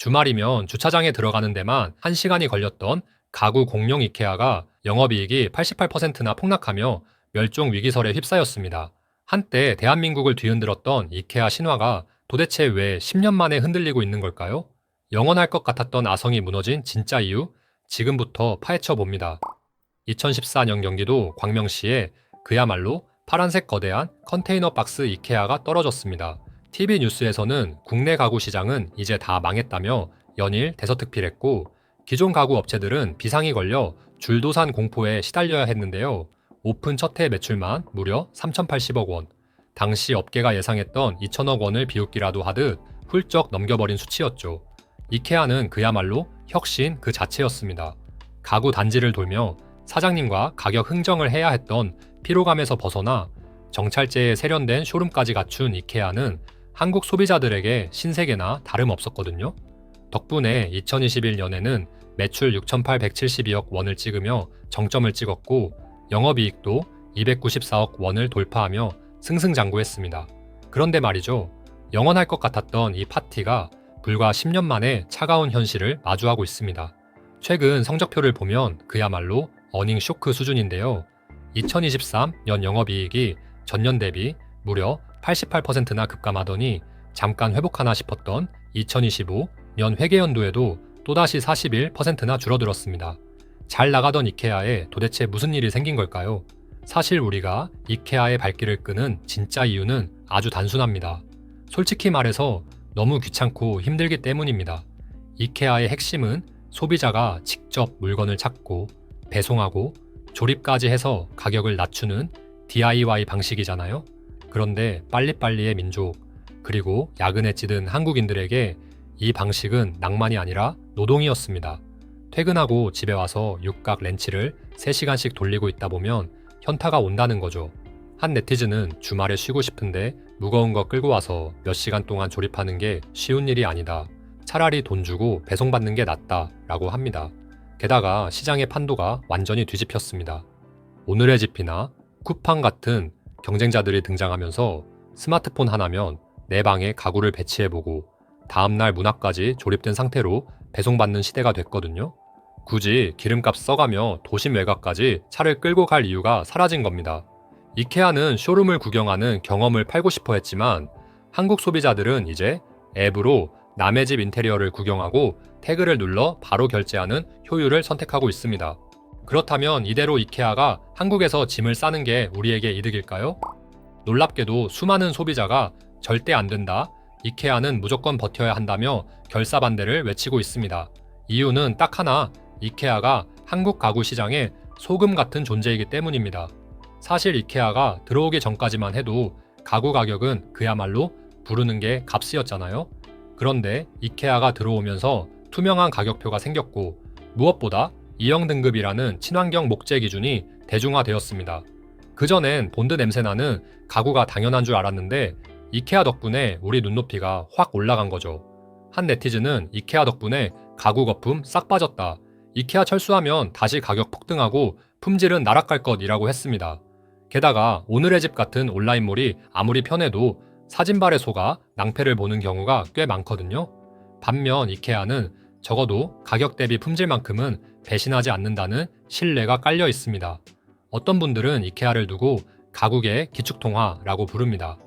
주말이면 주차장에 들어가는 데만 1시간이 걸렸던 가구 공룡 이케아가 영업이익이 88%나 폭락하며 멸종 위기설에 휩싸였습니다. 한때 대한민국을 뒤흔들었던 이케아 신화가 도대체 왜 10년 만에 흔들리고 있는 걸까요? 영원할 것 같았던 아성이 무너진 진짜 이유? 지금부터 파헤쳐 봅니다. 2014년 경기도 광명시에 그야말로 파란색 거대한 컨테이너 박스 이케아가 떨어졌습니다. TV 뉴스에서는 국내 가구 시장은 이제 다 망했다며 연일 대서특필했고, 기존 가구 업체들은 비상이 걸려 줄도산 공포에 시달려야 했는데요. 오픈 첫 해 매출만 무려 3,080억 원. 당시 업계가 예상했던 2천억 원을 비웃기라도 하듯 훌쩍 넘겨버린 수치였죠. 이케아는 그야말로 혁신 그 자체였습니다. 가구 단지를 돌며 사장님과 가격 흥정을 해야 했던 피로감에서 벗어나 정찰제에 세련된 쇼룸까지 갖춘 이케아는 한국 소비자들에게 신세계나 다름없었거든요. 덕분에 2021년에는 매출 6,872억 원을 찍으며 정점을 찍었고, 영업이익도 294억 원을 돌파하며 승승장구했습니다. 그런데 말이죠. 영원할 것 같았던 이 파티가 불과 10년 만에 차가운 현실을 마주하고 있습니다. 최근 성적표를 보면 그야말로 어닝 쇼크 수준인데요. 2023년 영업이익이 전년 대비 무려 88%나 급감하더니 잠깐 회복하나 싶었던 2025년 회계연도에도 또다시 41%나 줄어들었습니다. 잘 나가던 이케아에 도대체 무슨 일이 생긴 걸까요? 사실 우리가 이케아의 발길을 끄는 진짜 이유는 아주 단순합니다. 솔직히 말해서 너무 귀찮고 힘들기 때문입니다. 이케아의 핵심은 소비자가 직접 물건을 찾고 배송하고 조립까지 해서 가격을 낮추는 DIY 방식이잖아요. 그런데 빨리빨리의 민족, 그리고 야근에 찌든 한국인들에게 이 방식은 낭만이 아니라 노동이었습니다. 퇴근하고 집에 와서 육각 렌치를 3시간씩 돌리고 있다 보면 현타가 온다는 거죠. 한 네티즌은 주말에 쉬고 싶은데 무거운 거 끌고 와서 몇 시간 동안 조립하는 게 쉬운 일이 아니다. 차라리 돈 주고 배송받는 게 낫다 라고 합니다. 게다가 시장의 판도가 완전히 뒤집혔습니다. 오늘의 집이나 쿠팡 같은 경쟁자들이 등장하면서 스마트폰 하나면 내 방에 가구를 배치해보고 다음날 문 앞까지 조립된 상태로 배송받는 시대가 됐거든요. 굳이 기름값 써가며 도심 외곽까지 차를 끌고 갈 이유가 사라진 겁니다. 이케아는 쇼룸을 구경하는 경험을 팔고 싶어 했지만 한국 소비자들은 이제 앱으로 남의 집 인테리어를 구경하고 태그를 눌러 바로 결제하는 효율을 선택하고 있습니다. 그렇다면 이대로 이케아가 한국에서 짐을 싸는 게 우리에게 이득일까요? 놀랍게도 수많은 소비자가 절대 안 된다, 이케아는 무조건 버텨야 한다며 결사 반대를 외치고 있습니다. 이유는 딱 하나, 이케아가 한국 가구 시장의 소금 같은 존재이기 때문입니다. 사실 이케아가 들어오기 전까지만 해도 가구 가격은 그야말로 부르는 게 값이었잖아요. 그런데 이케아가 들어오면서 투명한 가격표가 생겼고, 무엇보다 2형 등급이라는 친환경 목재 기준이 대중화되었습니다. 그전엔 본드 냄새나는 가구가 당연한 줄 알았는데 이케아 덕분에 우리 눈높이가 확 올라간 거죠. 한 네티즌은 이케아 덕분에 가구 거품 싹 빠졌다. 이케아 철수하면 다시 가격 폭등하고 품질은 나락갈 것이라고 했습니다. 게다가 오늘의 집 같은 온라인몰이 아무리 편해도 사진발에 속아 낭패를 보는 경우가 꽤 많거든요. 반면 이케아는 적어도 가격 대비 품질만큼은 배신하지 않는다는 신뢰가 깔려 있습니다. 어떤 분들은 이케아를 두고 가구계의 기축통화라고 부릅니다.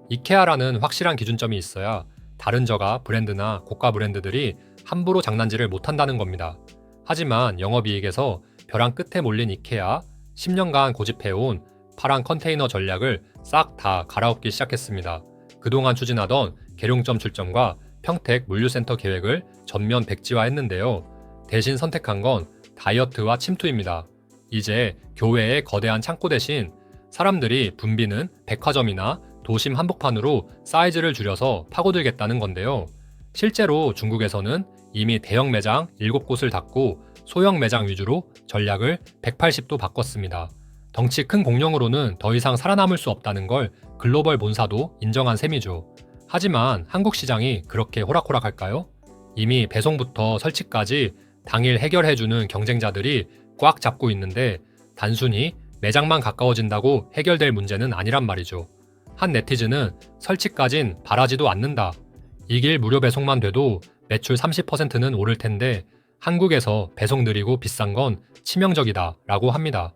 이케아라는 확실한 기준점이 있어야 다른 저가 브랜드나 고가 브랜드들이 함부로 장난질을 못한다는 겁니다. 하지만 영업이익에서 벼랑 끝에 몰린 이케아, 10년간 고집해온 파란 컨테이너 전략을 싹 다 갈아엎기 시작했습니다. 그동안 추진하던 계룡점 출점과 평택 물류센터 계획을 전면 백지화했는데요. 대신 선택한 건 다이어트와 침투입니다. 이제 교외의 거대한 창고 대신 사람들이 붐비는 백화점이나 도심 한복판으로 사이즈를 줄여서 파고들겠다는 건데요. 실제로 중국에서는 이미 대형 매장 7곳을 닫고 소형 매장 위주로 전략을 180도 바꿨습니다. 덩치 큰 공룡으로는 더 이상 살아남을 수 없다는 걸 글로벌 본사도 인정한 셈이죠. 하지만 한국 시장이 그렇게 호락호락할까요? 이미 배송부터 설치까지 당일 해결해주는 경쟁자들이 꽉 잡고 있는데 단순히 매장만 가까워진다고 해결될 문제는 아니란 말이죠. 한 네티즌은 설치까진 바라지도 않는다. 이 길 무료 배송만 돼도 매출 30%는 오를 텐데 한국에서 배송 느리고 비싼 건 치명적이다 라고 합니다.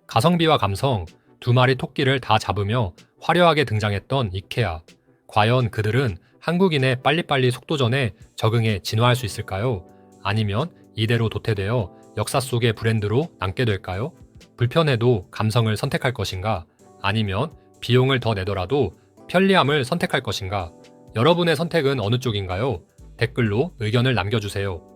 가성비와 감성, 두 마리 토끼를 다 잡으며 화려하게 등장했던 이케아. 과연 그들은 한국인의 빨리빨리 속도전에 적응해 진화할 수 있을까요? 아니면 이대로 도태되어 역사 속의 브랜드로 남게 될까요? 불편해도 감성을 선택할 것인가? 아니면 비용을 더 내더라도 편리함을 선택할 것인가? 여러분의 선택은 어느 쪽인가요? 댓글로 의견을 남겨주세요.